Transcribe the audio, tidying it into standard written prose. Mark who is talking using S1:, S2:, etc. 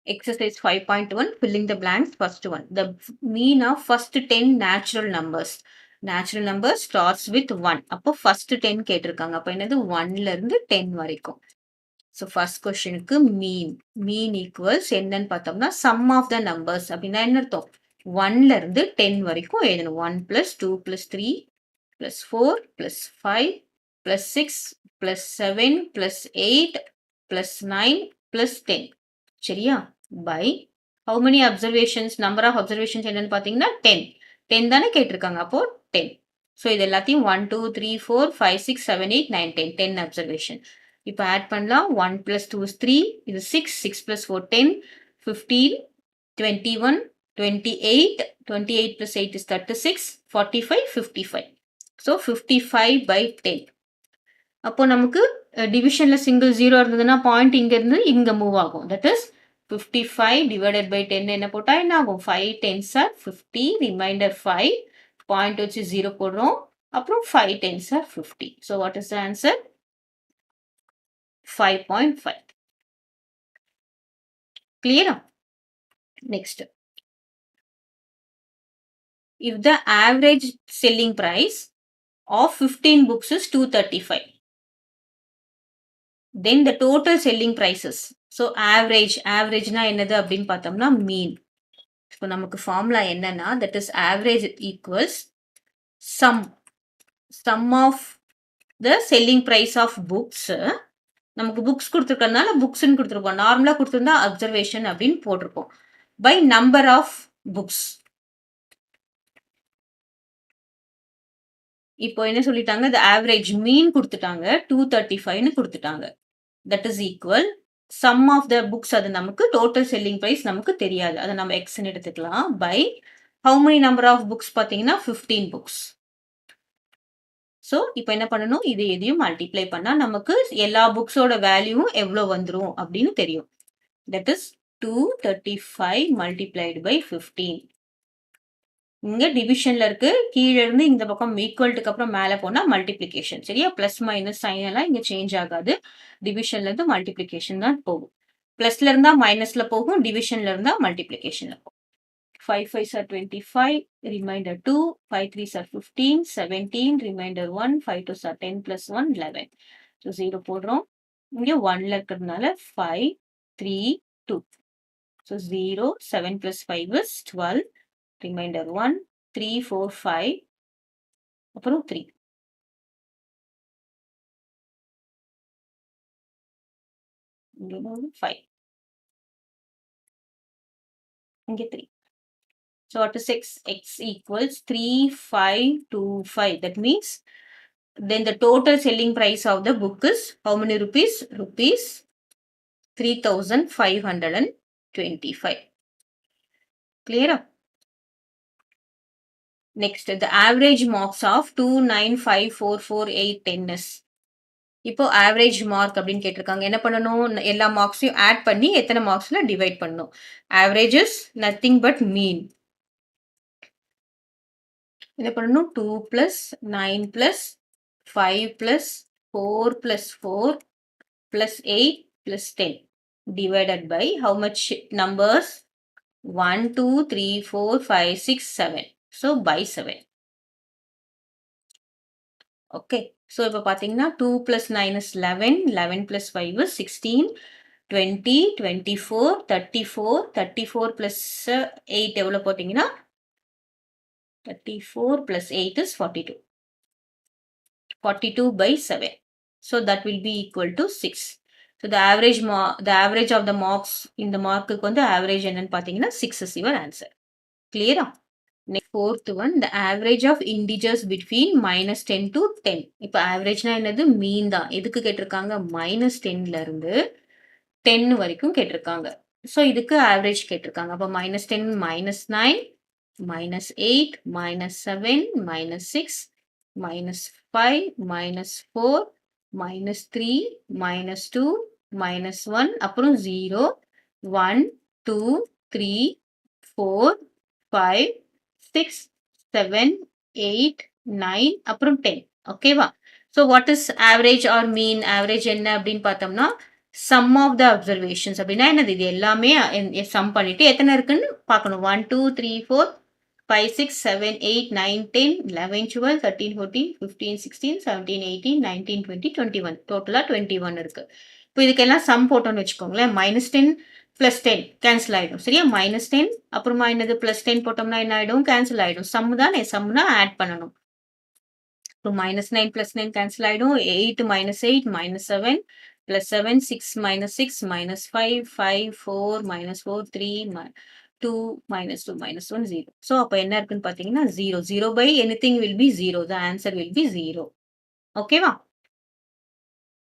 S1: Exercise 5.1, filling the blanks. First one, the mean of first 10 natural numbers. Natural numbers starts with 1. அப்போ first 10 கேட்டிருக்காங்க. அப்போ என்னது 1ல இருந்து 10 வரைக்கும். So first questionக்கு mean. Mean equals என்னன்னு பார்த்தோம்னா sum of the numbers. அப்படின்னா என்ன அர்த்தம்? 1ல இருந்து 10 வரைக்கும் எழுதணும். 1 plus 2 plus 3 plus 4 plus 5 plus 6 plus 7 plus 8 plus 9 plus 10. சரியா? By how many observations? Number of observations என்னன்னு பார்த்தீங்கன்னா 10. 10 தானே கேட்டிருக்காங்க. அப்போ 10. ஸோ இது எல்லாத்தையும் 1 2 3 4 5 6 7 8 9 10 10 observation. இப்போ ஆட் பண்ணலாம். 1 plus 2 is 3. இது 6 6 plus 4 10 15 21 28 28 plus 8 is 36 45 55. So 55 by 10. அப்போ நமக்கு டிவிஷன்ல சிங்கிள் 0 இருந்ததுன்னா பாயிண்ட் இங்க இருந்து இங்க மூவ் ஆகும். தட் இஸ் 55 divided by 10 என்ன போட்டா என்ன ஆகும்? 5 10s are 50, ரிமைண்டர் 5, பாயிண்ட் வச்சு 0 போடுறோம். அப்புறம் 5 10s are 50. So what is the answer? 5.5. Clear? Next. If the average selling price of 15 books is 235, then the total selling prices. So averageனா என்னது அப்படின்னு பார்த்தோம்னா mean. இப்போ நமக்கு ஃபார்முலா என்னன்னா that is average equals sum of the selling price of books. நமக்கு books கொடுத்துருக்கறதுனால புக்ஸ்ன்னு கொடுத்துருப்போம். நார்மலாக கொடுத்துருந்தா அப்சர்வேஷன் அப்படின்னு போட்டிருப்போம். By number of books. இப்போ என்ன சொல்லிட்டாங்க? the average mean கொடுத்துட்டாங்க. 235ன்னு கொடுத்துட்டாங்க. that is equal sum of the books. அது நமக்கு total selling price நமக்கு தெரியாது. அதை நம்ம xன்னு எடுத்துக்கலாம். by how many number of books பார்த்தீங்கன்னா 15 books. ஸோ இப்போ என்ன பண்ணணும்? இது எதையும் மல்டிப்ளை பண்ணா நமக்கு எல்லா புக்ஸோட வேல்யூவும் எவ்வளோ வந்துரும் அப்படின்னு தெரியும். that is 235 multiplied by 15. இங்க டிவிஷன்ல இருக்கு. கீழே இருந்து இந்த பக்கம் ஈக்குவல்ட்டுக்கு அப்புறம் மேலே போனா மல்டிப்ளிகேஷன். சரியா? பிளஸ் மைனஸ் சைன் எல்லாம் இங்க சேஞ்ச் ஆகாது. டிவிஷன்ல இருந்து மல்டிப்ளிகேஷன் தான் போகும். பிளஸ்ல இருந்தா மைனஸ்ல போகும். டிவிஷன்ல இருந்தா மல்டிப்ளிகேஷன்ல போகும். 5 5s are 25, remainder 2, 5 3s are 15, 17, remainder 1, 5 2s are 10 plus 1, 11. So 0 போடுறோம். இங்க 1ல இருக்கிறதுனால 5, 3, 2. So 0, 7 plus 5 is 12, remainder 1, 3, 4, 5, அப்புறம் 3. இங்க 5. இங்க 3. So what is x? X equals 3525. That means then the total selling price of the book is how many rupees? Rupees 3525. Clear? Next, the average marks of 29544 is. இப்போ average mark அப்படின்னு கேட்டிருக்காங்க. என்ன பண்ணணும்? எல்லா மார்க்ஸையும் add பண்ணி எத்தனை மார்க்ஸ்ல divide பண்ணணும். Average is nothing but மீன். என்ன பண்ணணும்? 2 plus 9 plus 5 plus 4 plus 4 plus 8 plus 10 divided by how much numbers? 1 2 3 4 5 6 7. So by 7. Okay. So இப்போ பார்த்தீங்கன்னா 2 plus 9 is 11, 11 plus 5 is 16, 20, 24, 34, 34 plus 8 எவ்வளோ போட்டிங்கன்னா 34 plus 8 is 42. 42 by 7. So that will be equal to 6. So the average of the marks in the mark வந்து average என்னன்னு பார்த்தீங்கன்னா 6 is your answer. Clear? Next, fourth one, the average of integers between minus 10 to 10. இப்போ ஆவரேஜ்னா என்னது? மீன் தான். எதுக்கு கேட்டிருக்காங்க? minus 10ல இருந்து 10 வரைக்கும் கேட்டிருக்காங்க. ஸோ இதுக்கு ஆவரேஜ் கேட்டிருக்காங்க. அப்போ minus 10, minus 9, minus 8, minus 7, minus 6, minus 5, minus 4, minus 3, minus 2, minus 1, அப்புறம் 0, 1, 2, 3, 4, 5, 6, 7, 8, 9, அப்புறம் 10. ஓகேவா? So what is average or mean? Average என்ன அப்படின்னு பார்த்தோம்னா சம் ஆஃப் த அப்சர்வேஷன்ஸ் அப்படின்னா என்னது? இது எல்லாமே சம் பண்ணிட்டு எத்தன இருக்குன்னு பார்க்கணும். 1, 2, 3, 4, 5, 6, 7, 8, 9, 10, 11, 12, 13, 14, 15, 16, 17, 18, 19, 20, 21. டோட்டலா 21 இருக்கு. இப்போ இதுக்கெல்லாம் சம் போட்டோம்னு வச்சுக்கோங்களேன். -10 + 10 கேன்சல் ஆயிடும். சரியா? -10 அப்புறமா என்னது +10 போட்டோம்னா என்ன ஆயிடும்? கேன்சல் ஆயிடும். சம் தானே. சம்னா ஆட் பண்ணணும். So -9 + 9 கேன்சல் ஆயிடும். 8 - 8 -7 + 7 6 - 6 -5 5 4 -4 3 2 -2 -1 0. So அப்ப என்ன இருக்குன்னு பார்த்தீங்கன்னா 0. 0 by anything will be 0. The answer will be 0. ஓகேவா?